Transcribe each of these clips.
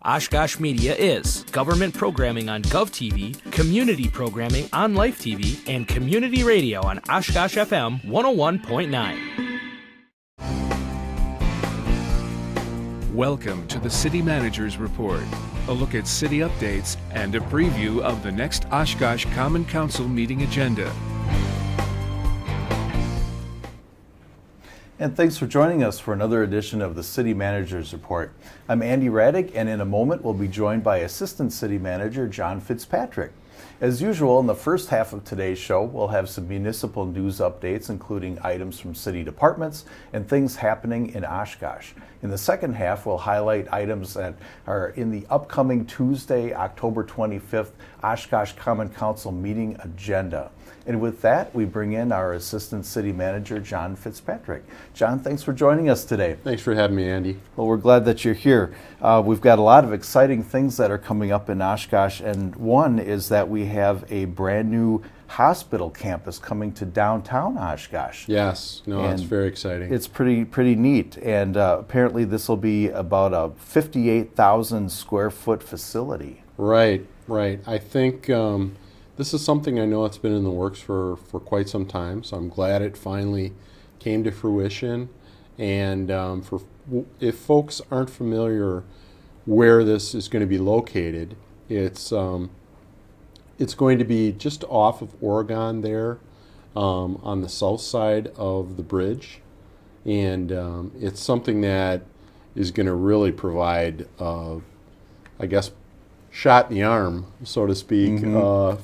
Oshkosh Media is government programming on GovTV, community programming on Life TV, and community radio on Oshkosh FM 101.9. Welcome to the City Manager's Report, a look at city updates and a preview of the next Oshkosh Common Council meeting agenda. And thanks for joining us for another edition of the City Manager's Report. I'm Andy Raddick, and in a moment we'll be joined by Assistant City Manager John Fitzpatrick. As usual, in the first half of today's show, we'll have some municipal news updates, including items from city departments and things happening in Oshkosh. In the second half, we'll highlight items that are in the upcoming Tuesday, October 25th, Oshkosh Common Council meeting agenda. And with that, we bring in our Assistant City Manager, John Fitzpatrick. John, thanks for joining us today. Thanks for having me, Andy. Well, we're glad that you're here. We've got a lot of exciting things that are coming up in Oshkosh, and one is that we have a brand new hospital campus coming to downtown Oshkosh. Yes, it's very exciting. It's pretty neat, and apparently this will be about a 58,000 square foot facility. Right. I think this is something I know it's been in the works for quite some time, so I'm glad it finally came to fruition. And if folks aren't familiar where this is going to be located, it's going to be just off of Oregon there, on the south side of the bridge, and it's something that is going to really provide, shot in the arm, so to speak,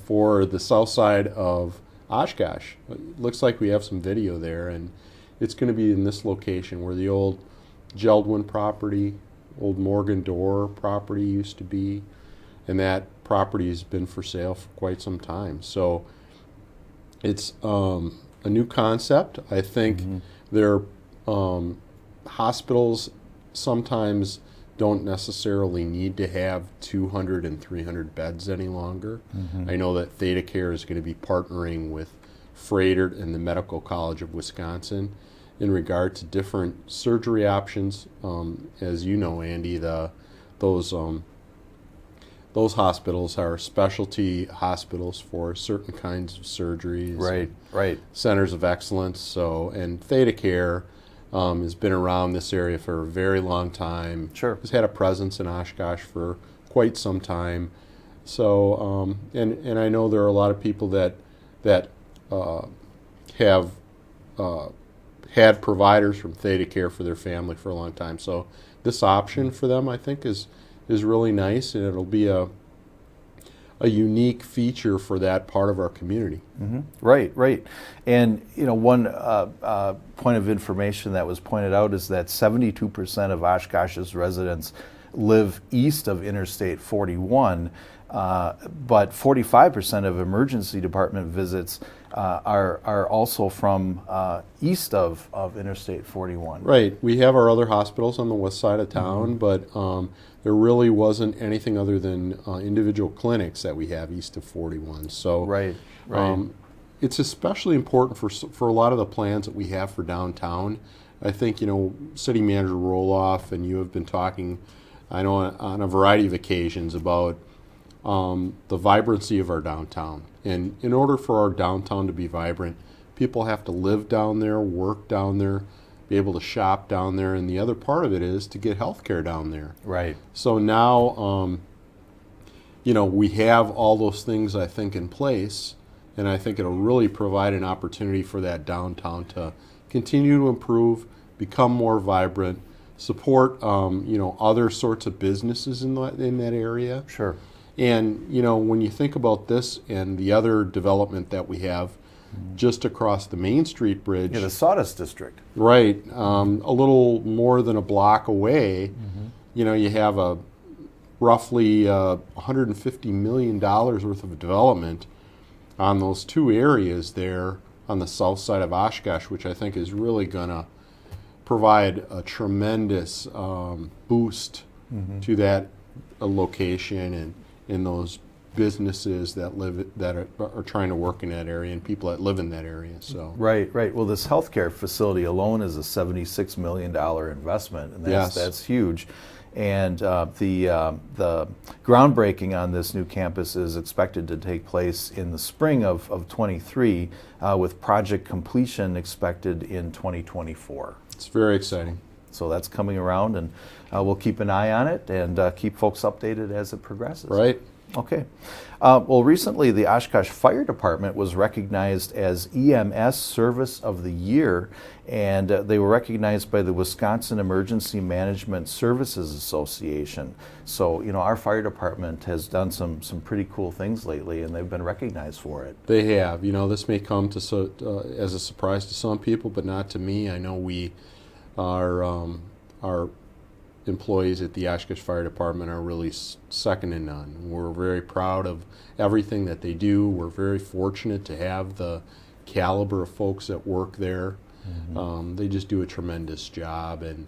for the south side of Oshkosh. It looks like we have some video there, and it's going to be in this location where the old Geldwin property, old Morgan Door property used to be, and that property has been for sale for quite some time. So it's a new concept. I think their hospitals sometimes don't necessarily need to have 200 and 300 beds any longer. I know that Theta Care is going to be partnering with Freighter and the Medical College of Wisconsin in regard to different surgery options. As you know, Andy, those hospitals are specialty hospitals for certain kinds of surgeries. Right. Centers of excellence. So, and Theta Care has been around this area for a very long time. Sure. Has had a presence in Oshkosh for quite some time. So, and I know there are a lot of people that have had providers from Theta Care for their family for a long time. So this option for them, I think, is really nice, and it'll be a unique feature for that part of our community. Right. And one point of information that was pointed out is that 72% of Oshkosh's residents live east of Interstate 41, but 45% of emergency department visits are also from east of Interstate 41. Right. We have our other hospitals on the west side of town, but there really wasn't anything other than individual clinics that we have east of 41. So right. It's especially important for a lot of the plans that we have for downtown. I think, City Manager Roloff and you have been talking, I know, on a variety of occasions about the vibrancy of our downtown. And in order for our downtown to be vibrant, people have to live down there, work down there, be able to shop down there, and the other part of it is to get health care down there. Right. So now, we have all those things, I think, in place, and I think it'll really provide an opportunity for that downtown to continue to improve, become more vibrant, support, other sorts of businesses in that area. Sure. And, when you think about this and the other development that we have just across the Main Street Bridge. Yeah, the Sawdust District. Right. A little more than a block away, you have a roughly $150 million worth of development on those two areas there on the south side of Oshkosh, which I think is really going to provide a tremendous boost to that location and in those businesses that are trying to work in that area and people that live in that area. So right. Well, this healthcare facility alone is a $76 million investment, and that's huge. And the groundbreaking on this new campus is expected to take place in the spring of 23, with project completion expected in 2024. It's very exciting. So that's coming around, and we'll keep an eye on it and keep folks updated as it progresses. Right. Okay. Well, recently the Oshkosh Fire Department was recognized as EMS Service of the Year, and they were recognized by the Wisconsin Emergency Management Services Association. So, our fire department has done some pretty cool things lately, and they've been recognized for it. They have. This may come to as a surprise to some people, but not to me. I know our employees at the Oshkosh Fire Department are really second to none. We're very proud of everything that they do. We're very fortunate to have the caliber of folks that work there. Mm-hmm. They just do a tremendous job, and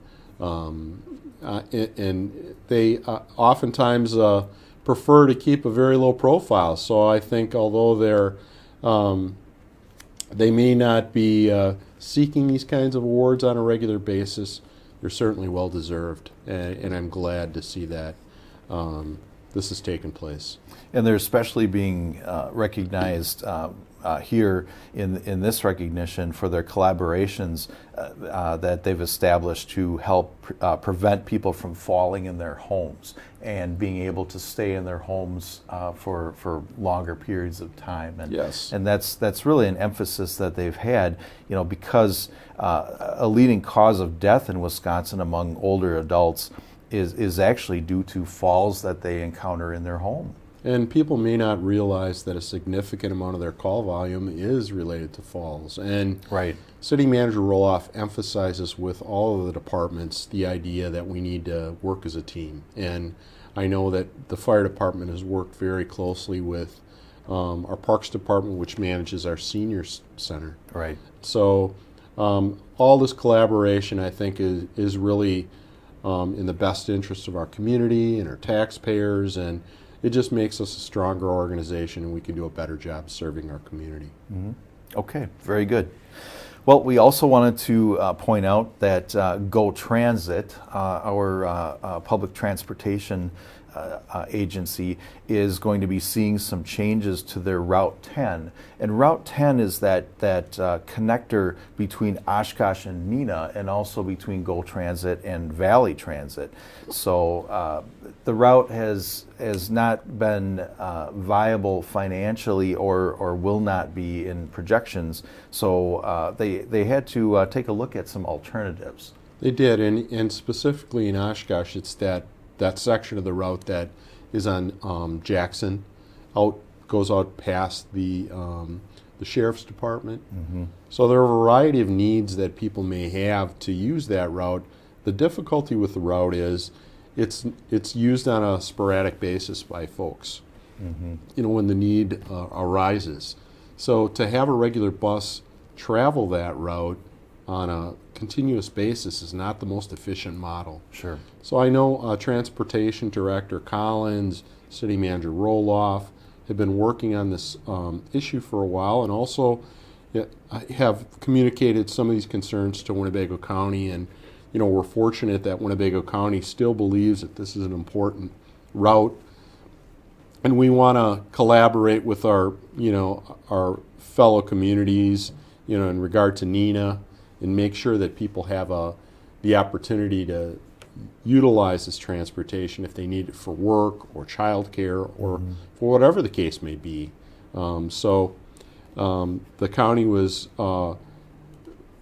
they oftentimes prefer to keep a very low profile. So I think although they may not be seeking these kinds of awards on a regular basis, they're certainly well deserved, and I'm glad to see that this has taken place. And they're especially being recognized here in this recognition for their collaborations that they've established to help prevent people from falling in their homes and being able to stay in their homes for longer periods of time. And, yes. And that's really an emphasis that they've had, because a leading cause of death in Wisconsin among older adults is actually due to falls that they encounter in their home. And people may not realize that a significant amount of their call volume is related to falls. And right. City Manager Roloff emphasizes with all of the departments the idea that we need to work as a team. And I know that the fire department has worked very closely with our Parks Department, which manages our senior center. Right. So all this collaboration, I think, is really in the best interest of our community and our taxpayers, and it just makes us a stronger organization, and we can do a better job serving our community. Mm-hmm. Okay, very good. Well, we also wanted to point out that Go Transit, our public transportation agency, is going to be seeing some changes to their Route 10. And Route 10 is that connector between Oshkosh and Neenah, and also between Go Transit and Valley Transit. So the route has not been viable financially, or will not be in projections. So they had to take a look at some alternatives. They did, and specifically in Oshkosh, it's that section of the route that is on Jackson, goes out past the sheriff's department. Mm-hmm. So there are a variety of needs that people may have to use that route. The difficulty with the route is it's used on a sporadic basis by folks. Mm-hmm. When the need arises. So to have a regular bus travel that route on a continuous basis is not the most efficient model. Sure. So I know Transportation Director Collins, City Manager Roloff have been working on this issue for a while, and also have communicated some of these concerns to Winnebago County. And we're fortunate that Winnebago County still believes that this is an important route, and we want to collaborate with our fellow communities, in regard to Neenah, and make sure that people have the opportunity to utilize this transportation if they need it for work or childcare or for whatever the case may be. So the county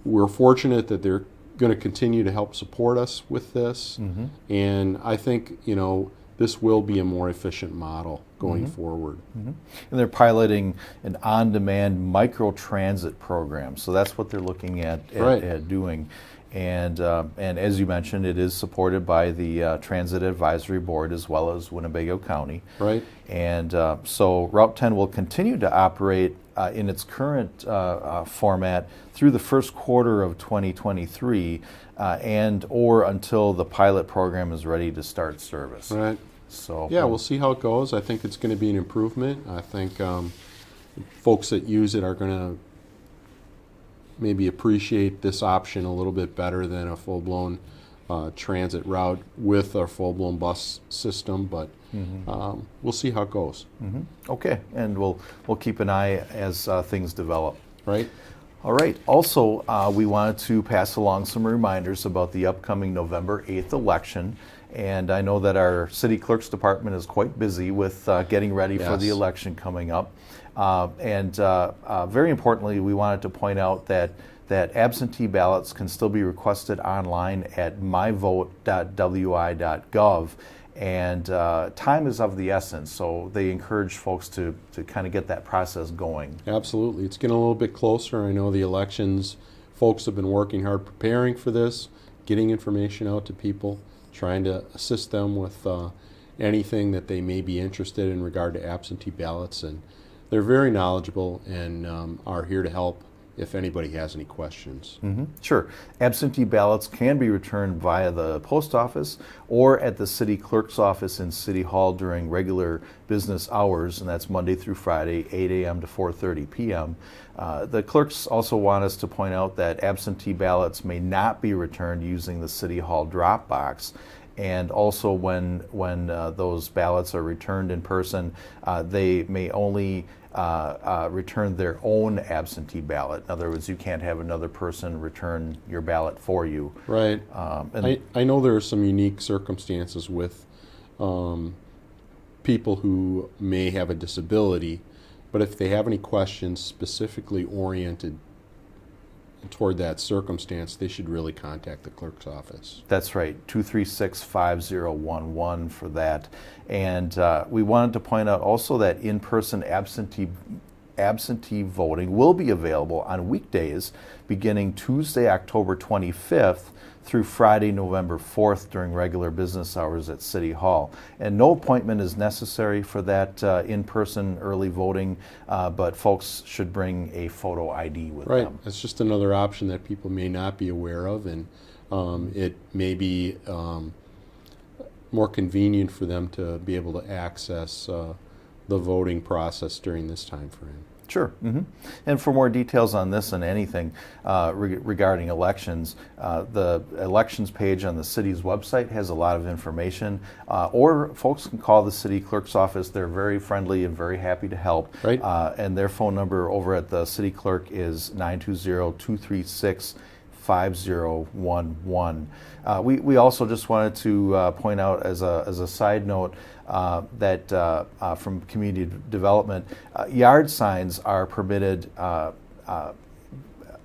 we're fortunate that they're going to continue to help support us with this, and I think this will be a more efficient model going forward. Mm-hmm. And they're piloting an on-demand micro-transit program, so that's what they're looking at doing. And as you mentioned, it is supported by the Transit Advisory Board as well as Winnebago County. Right. And so Route 10 will continue to operate in its current format through the first quarter of 2023, or until the pilot program is ready to start service. Right. So yeah, we'll see how it goes. I think it's going to be an improvement. I think folks that use it are going to maybe appreciate this option a little bit better than a full-blown transit route with our full-blown bus system, but we'll see how it goes. Okay, and we'll keep an eye as things develop. Right? All right. Also, we wanted to pass along some reminders about the upcoming November 8th election. And I know that our city clerk's department is quite busy with getting ready for the election coming up. Very importantly, we wanted to point out that absentee ballots can still be requested online at myvote.wi.gov. And time is of the essence, so they encourage folks to kind of get that process going. Absolutely. It's getting a little bit closer. I know the elections, folks have been working hard preparing for this, getting information out to people, trying to assist them with anything that they may be interested in regard to absentee ballots. And they're very knowledgeable and are here to help if anybody has any questions. Sure. Absentee ballots can be returned via the post office or at the city clerk's office in City Hall during regular business hours, and that's Monday through Friday, 8 a.m. to 4:30 p.m. The clerks also want us to point out that absentee ballots may not be returned using the City Hall drop box. And also when those ballots are returned in person, they may only return their own absentee ballot. In other words, you can't have another person return your ballot for you. Right. I know there are some unique circumstances with people who may have a disability, but if they have any questions specifically oriented toward that circumstance, they should really contact the clerk's office. That's right, 236-5011 for that. And we wanted to point out also that in-person absentee voting will be available on weekdays beginning Tuesday, October 25th through Friday, November 4th during regular business hours at City Hall. And no appointment is necessary for that in-person early voting, but folks should bring a photo ID with them. Right, it's just another option that people may not be aware of, and it may be more convenient for them to be able to access the voting process during this time frame. Sure. And for more details on this and anything regarding elections, the elections page on the city's website has a lot of information, or folks can call the city clerk's office. They're very friendly and very happy to help. Right. And their phone number over at the city clerk is 920-236-5011. We also just wanted to point out as a side note that from community development, yard signs are permitted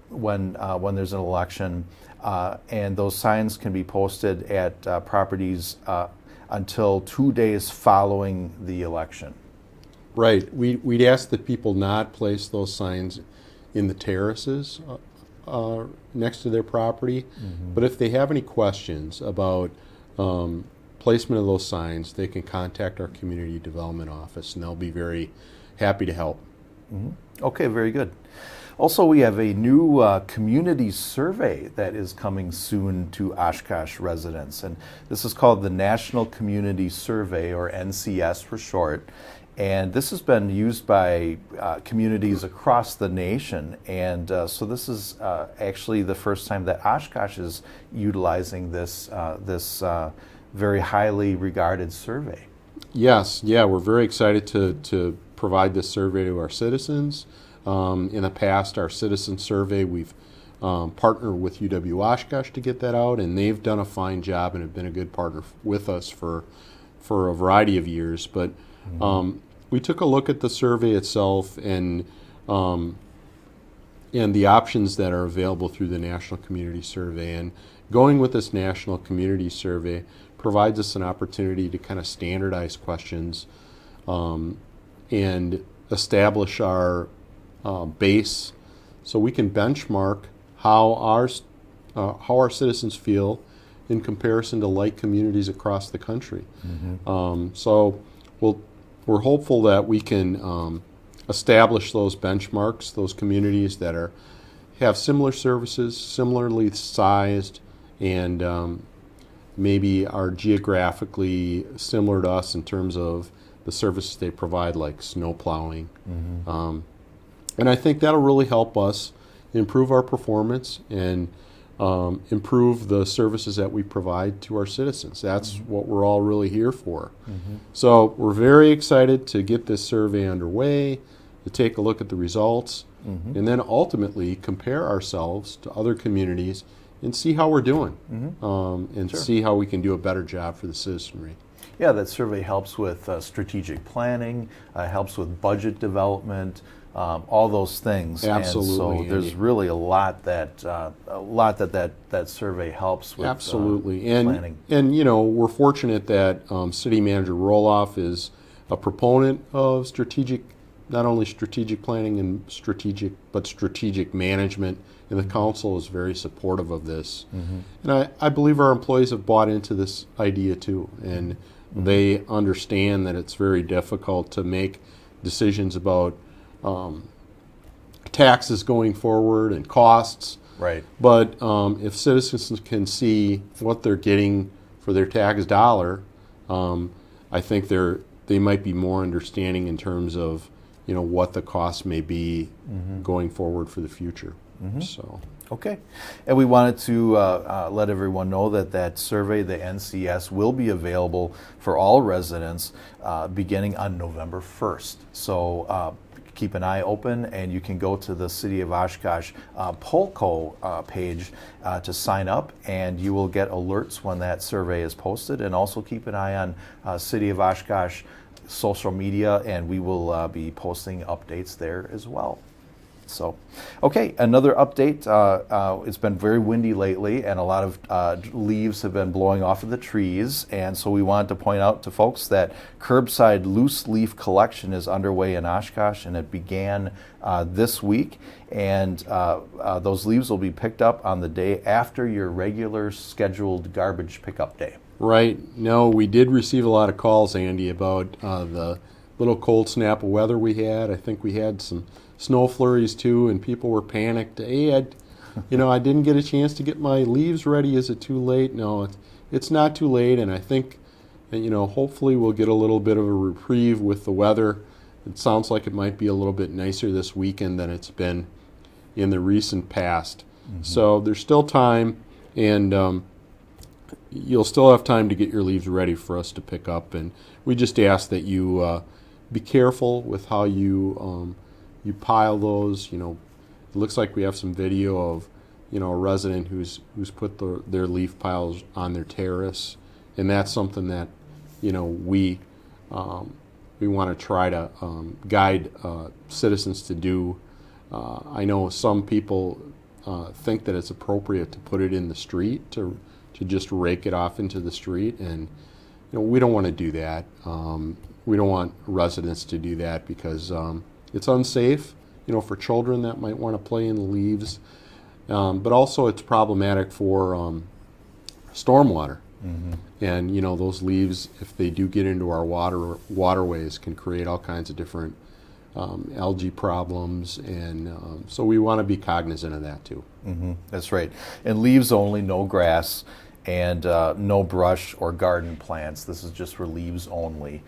when there's an election, and those signs can be posted at properties until 2 days following the election. Right. We'd ask that people not place those signs in the terraces next to their property. But if they have any questions about placement of those signs, they can contact our community development office, and they'll be very happy to help. Okay, very good. Also, we have a new community survey that is coming soon to Oshkosh residents, and this is called the National Community Survey, or NCS for short. And this has been used by communities across the nation, and so this is actually the first time that Oshkosh is utilizing this very highly regarded survey. Yes, we're very excited to provide this survey to our citizens. In the past, our citizen survey, we've partnered with UW Oshkosh to get that out, and they've done a fine job and have been a good partner with us for a variety of years. But we took a look at the survey itself and the options that are available through the National Community Survey. And going with this National Community Survey provides us an opportunity to kind of standardize questions and establish our base, so we can benchmark how our citizens feel in comparison to like communities across the country. So we're hopeful that we can establish those benchmarks, those communities that have similar services, similarly sized, and maybe are geographically similar to us in terms of the services they provide, like snow plowing. And I think that'll really help us improve our performance and improve the services that we provide to our citizens. That's what we're all really here for. So we're very excited to get this survey underway, to take a look at the results, and then ultimately compare ourselves to other communities and see how we're doing, and see how we can do a better job for the citizenry. Yeah, that survey helps with strategic planning, helps with budget development, all those things. Absolutely. And so there's really a lot that that survey helps with. Absolutely. Planning. And you know, we're fortunate that City Manager Roloff is a proponent of strategic, not only strategic planning and strategic management, and the council is very supportive of this. And I believe our employees have bought into this idea too, and they understand that it's very difficult to make decisions about taxes going forward and costs. Right. But if citizens can see what they're getting for their tax dollar, I think they might be more understanding in terms of, you know, what the costs may be going forward for the future. So. Okay. And we wanted to let everyone know that that survey, the NCS, will be available for all residents beginning on November 1st. So keep an eye open, and you can go to the City of Oshkosh Polco page to sign up, and you will get alerts when that survey is posted. And also keep an eye on City of Oshkosh social media, and we will be posting updates there as well. So, okay, another update. It's been very windy lately, and a lot of leaves have been blowing off of the trees. And so we wanted to point out to folks that Curbside loose leaf collection is underway in Oshkosh, and it began this week. And those leaves will be picked up on the day after your regular scheduled garbage pickup day. Right. No, we did receive a lot of calls, Andy, about the little cold snap of weather we had. I think we had some snow flurries too, and people were panicked. Hey, I didn't get a chance to get my leaves ready. Is it too late? No, it's not too late, and I think, you know, hopefully we'll get a little bit of a reprieve with the weather. It sounds like it might be a little bit nicer this weekend than it's been in the recent past. So there's still time, and you'll still have time to get your leaves ready for us to pick up. And we just ask that you be careful with how you pile those. You know, it looks like we have some video of, you know, a resident who's put their leaf piles on their terrace, and that's something that, you know, we want to try to guide citizens to do. I know some people think that it's appropriate to put it in the street, to just rake it off into the street, and, you know, we don't want to do that. We don't want residents to do that because it's unsafe, you know, for children that might want to play in the leaves, but also it's problematic for stormwater. And, you know, those leaves, if they do get into our waterways, can create all kinds of different algae problems, and so we want to be cognizant of that too. That's right. And leaves only, no grass, and no brush or garden plants. This is just for leaves only.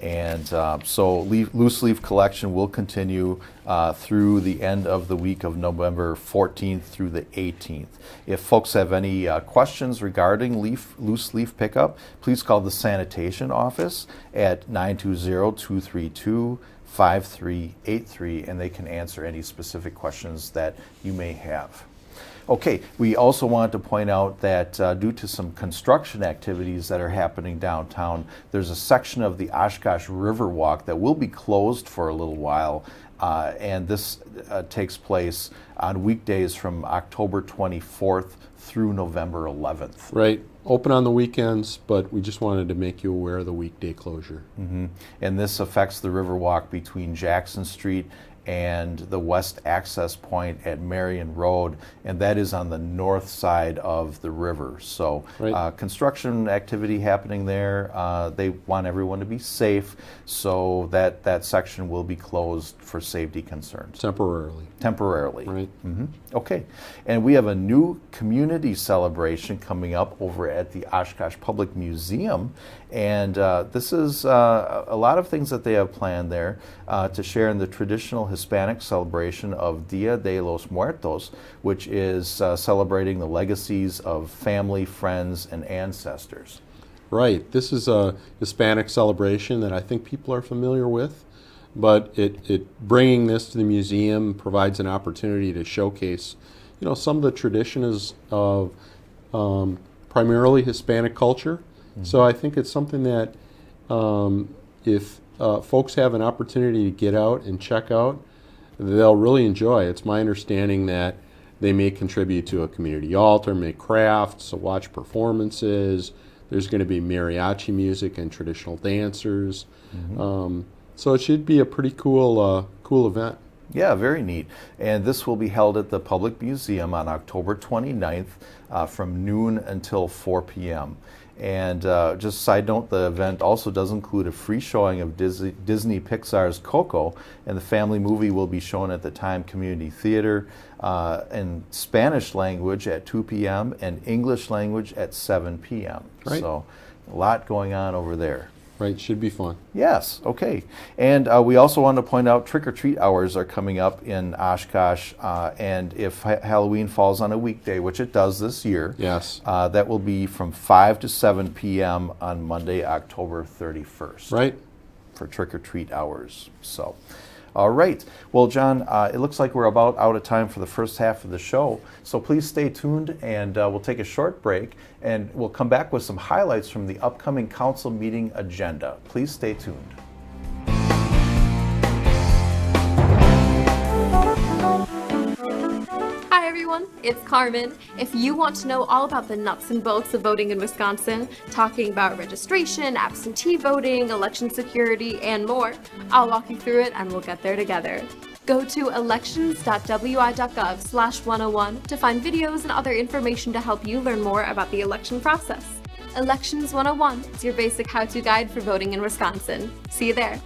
And so loose leaf collection will continue through the end of the week of November 14th through the 18th. If folks have any questions regarding loose leaf pickup, please call the sanitation office at 920-232-5383, and they can answer any specific questions that you may have. Okay, we also wanted to point out that due to some construction activities that are happening downtown, there's a section of the Oshkosh Riverwalk that will be closed for a little while, and this takes place on weekdays from October 24th through November 11th. Right. Open on the weekends, but we just wanted to make you aware of the weekday closure. And this affects the Riverwalk between Jackson Street and the west access point at Marion Road, and that is on the north side of the river. So construction activity happening there. They want everyone to be safe, so that section will be closed for safety concerns. Temporarily. Right. Okay. And we have a new community celebration coming up over at the Oshkosh Public Museum, And this is a lot of things that they have planned there to share in the traditional Hispanic celebration of Dia de los Muertos, which is celebrating the legacies of family, friends, and ancestors. Right. This is a Hispanic celebration that I think people are familiar with, but it bringing this to the museum provides an opportunity to showcase, some of the traditions of primarily Hispanic culture. Mm-hmm. So I think it's something that if folks have an opportunity to get out and check out, they'll really enjoy. It's my understanding that they may contribute to a community altar, make crafts, watch performances. There's going to be mariachi music and traditional dancers. Mm-hmm. So it should be a pretty cool event. Yeah, very neat. And this will be held at the Public Museum on October 29th from noon until 4 p.m. And just side note, the event also does include a free showing of Disney Pixar's Coco, and the family movie will be shown at the Time Community Theater in Spanish language at 2 p.m. and English language at 7 p.m. Right. So a lot going on over there. Right, should be fun. Yes, okay. And we also want to point out trick-or-treat hours are coming up in Oshkosh, and if Halloween falls on a weekday, which it does this year, yes, that will be from 5 to 7 p.m. on Monday, October 31st. Right. For trick-or-treat hours. So, all right. Well, John, it looks like we're about out of time for the first half of the show, so please stay tuned, and we'll take a short break, and we'll come back with some highlights from the upcoming council meeting agenda. Please stay tuned. Hi everyone, it's Carmen. If you want to know all about the nuts and bolts of voting in Wisconsin, talking about registration, absentee voting, election security, and more, I'll walk you through it and we'll get there together. Go to elections.wi.gov/101 to find videos and other information to help you learn more about the election process. Elections 101 is your basic how-to guide for voting in Wisconsin. See you there.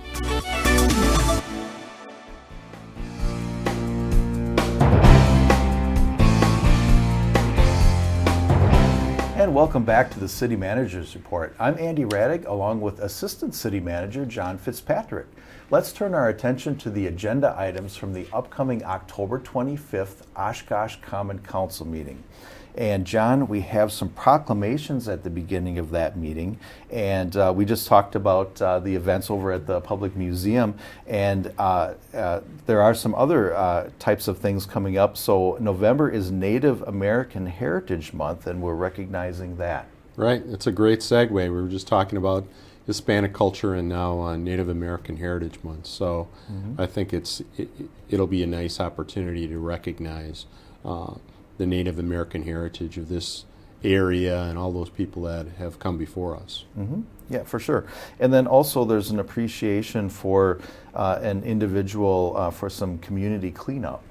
And welcome back to the City Manager's Report. I'm Andy Radig, along with Assistant City Manager John Fitzpatrick. Let's turn our attention to the agenda items from the upcoming October 25th Oshkosh Common Council meeting. And John, we have some proclamations at the beginning of that meeting, and we just talked about the events over at the Public Museum, and there are some other types of things coming up. So November is Native American Heritage Month, and we're recognizing that. Right, it's a great segue. We were just talking about Hispanic culture and now Native American Heritage Month. So I think it'll be a nice opportunity to recognize the Native American heritage of this area and all those people that have come before us. Mm-hmm. Yeah, for sure. And then also there's an appreciation for an individual for some community cleanup.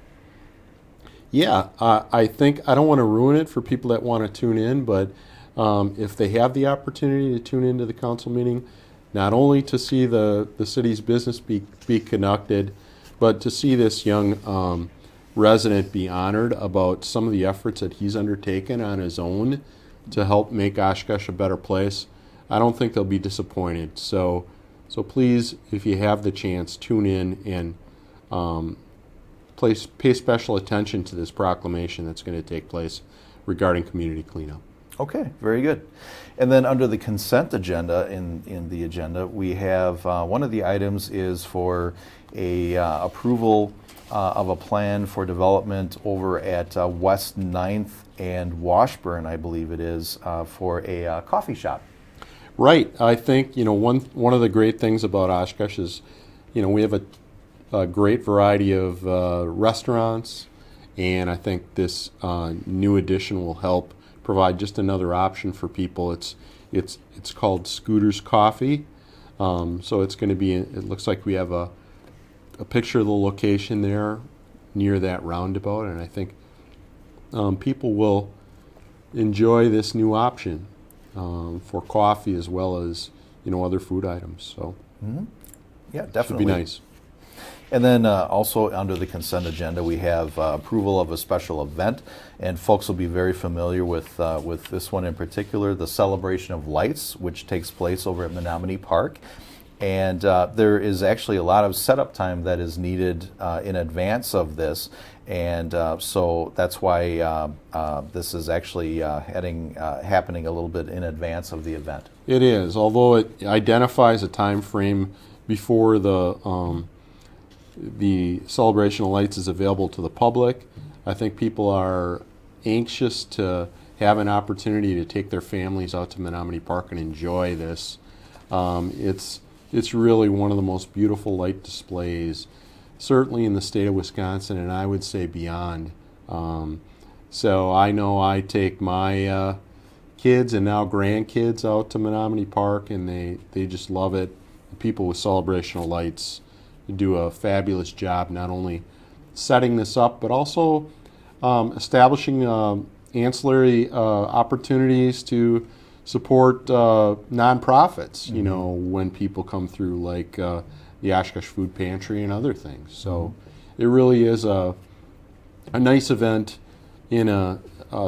Yeah, I think I don't want to ruin it for people that want to tune in, but if they have the opportunity to tune into the council meeting, not only to see the city's business be conducted, but to see this young resident be honored about some of the efforts that he's undertaken on his own to help make Oshkosh a better place, I don't think they'll be disappointed. So please, if you have the chance, tune in and pay special attention to this proclamation that's going to take place regarding community cleanup. Okay, very good. And then under the consent agenda, in the agenda, we have one of the items is for a approval of a plan for development over at West 9th and Washburn, I believe it is, for a coffee shop. Right. I think, one of the great things about Oshkosh is, we have a great variety of restaurants, and I think this new addition will help provide just another option for people. It's called Scooter's Coffee. So it's going to be, it looks like we have a picture of the location there near that roundabout, and I think people will enjoy this new option for coffee as well as other food items. So yeah, definitely should be nice. And then also under the consent agenda, we have approval of a special event, and folks will be very familiar with this one in particular, the Celebration of Lights, which takes place over at Menominee Park. And there is actually a lot of setup time that is needed in advance of this, and so that's why this is actually happening a little bit in advance of the event. It is, although it identifies a time frame before the celebration of lights is available to the public. I think people are anxious to have an opportunity to take their families out to Menominee Park and enjoy this. It's really one of the most beautiful light displays, certainly in the state of Wisconsin, and I would say beyond. So I know I take my kids and now grandkids out to Menominee Park, and they just love it. The people with celebrational lights do a fabulous job, not only setting this up, but also establishing ancillary opportunities to support nonprofits, you know, when people come through, like the Oshkosh Food Pantry and other things. So it really is a nice event in a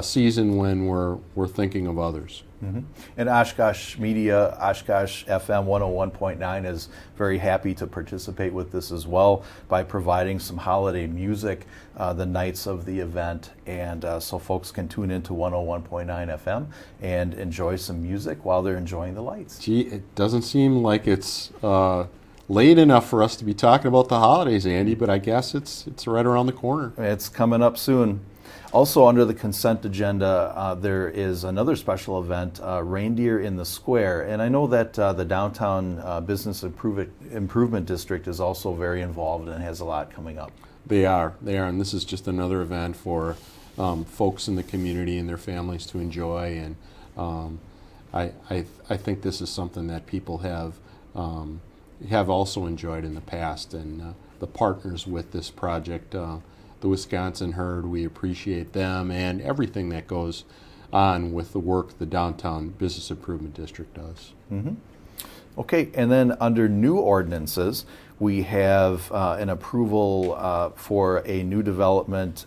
season when we're thinking of others. Mm-hmm. And Oshkosh Media, Oshkosh FM 101.9 is very happy to participate with this as well by providing some holiday music the nights of the event, and so folks can tune into 101.9 FM and enjoy some music while they're enjoying the lights. Gee, it doesn't seem like it's late enough for us to be talking about the holidays, Andy, but I guess it's right around the corner. It's coming up soon. Also under the consent agenda, there is another special event, Reindeer in the Square. And I know that the Downtown Business Improvement District is also very involved and has a lot coming up. They are, and this is just another event for folks in the community and their families to enjoy. And I think this is something that people have also enjoyed in the past. And the partners with this project, the Wisconsin Herd, we appreciate them and everything that goes on with the work the Downtown Business Improvement District does. Mm-hmm. Okay, and then under new ordinances, we have an approval for a new development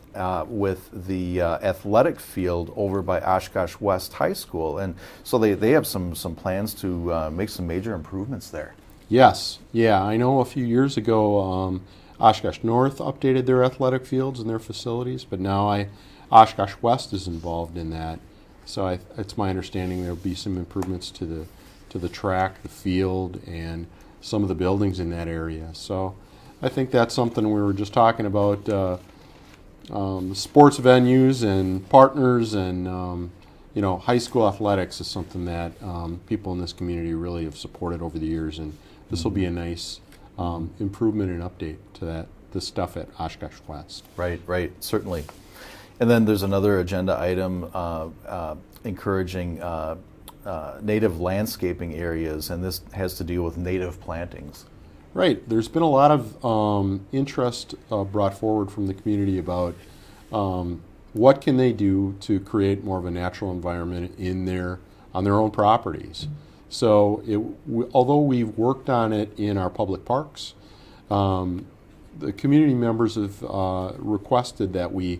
with the athletic field over by Oshkosh West High School. And so they have some plans to make some major improvements there. Yes, yeah, I know a few years ago Oshkosh North updated their athletic fields and their facilities, but now Oshkosh West is involved in that. So it's my understanding there will be some improvements to the track, the field, and some of the buildings in that area. So I think that's something we were just talking about, sports venues and partners, and high school athletics is something that people in this community really have supported over the years, and this will be a nice improvement and update to this stuff at Oshkosh West. Right, certainly. And then there's another agenda item encouraging native landscaping areas, and this has to deal with native plantings. Right. There's been a lot of interest brought forward from the community about what can they do to create more of a natural environment on their own properties. So although we've worked on it in our public parks, the community members have requested that we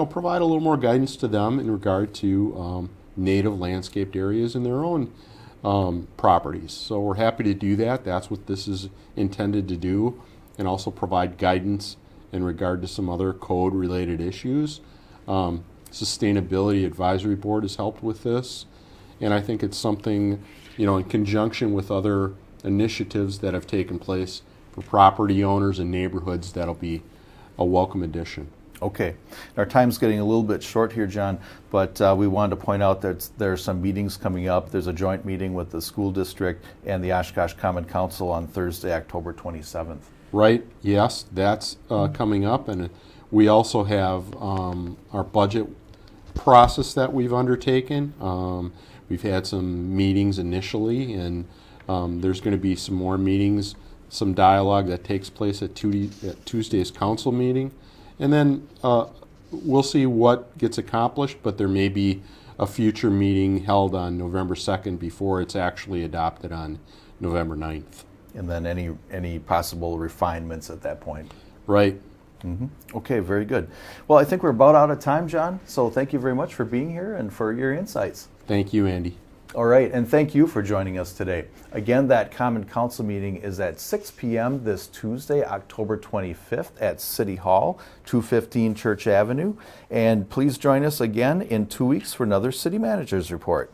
provide a little more guidance to them in regard to native landscaped areas in their own properties. So we're happy to do that. That's what this is intended to do, and also provide guidance in regard to some other code-related issues. Sustainability Advisory Board has helped with this, and I think it's something, in conjunction with other initiatives that have taken place for property owners and neighborhoods, that'll be a welcome addition. Okay. Our time's getting a little bit short here, John, but we wanted to point out that there are some meetings coming up. There's a joint meeting with the school district and the Oshkosh Common Council on Thursday, October 27th. Right, yes, that's coming up, and we also have our budget process that we've undertaken. We've had some meetings initially, and there's going to be some more meetings, some dialogue that takes place at Tuesday's council meeting. And then we'll see what gets accomplished, but there may be a future meeting held on November 2nd before it's actually adopted on November 9th. and then any possible refinements at that point. Right. Okay, very good. Well, I think we're about out of time, John, so thank you very much for being here and for your insights. Thank you, Andy. All right, and thank you for joining us today. Again, that Common Council meeting is at 6 p.m. this Tuesday, October 25th at City Hall, 215 Church Avenue. And please join us again in 2 weeks for another City Managers Report.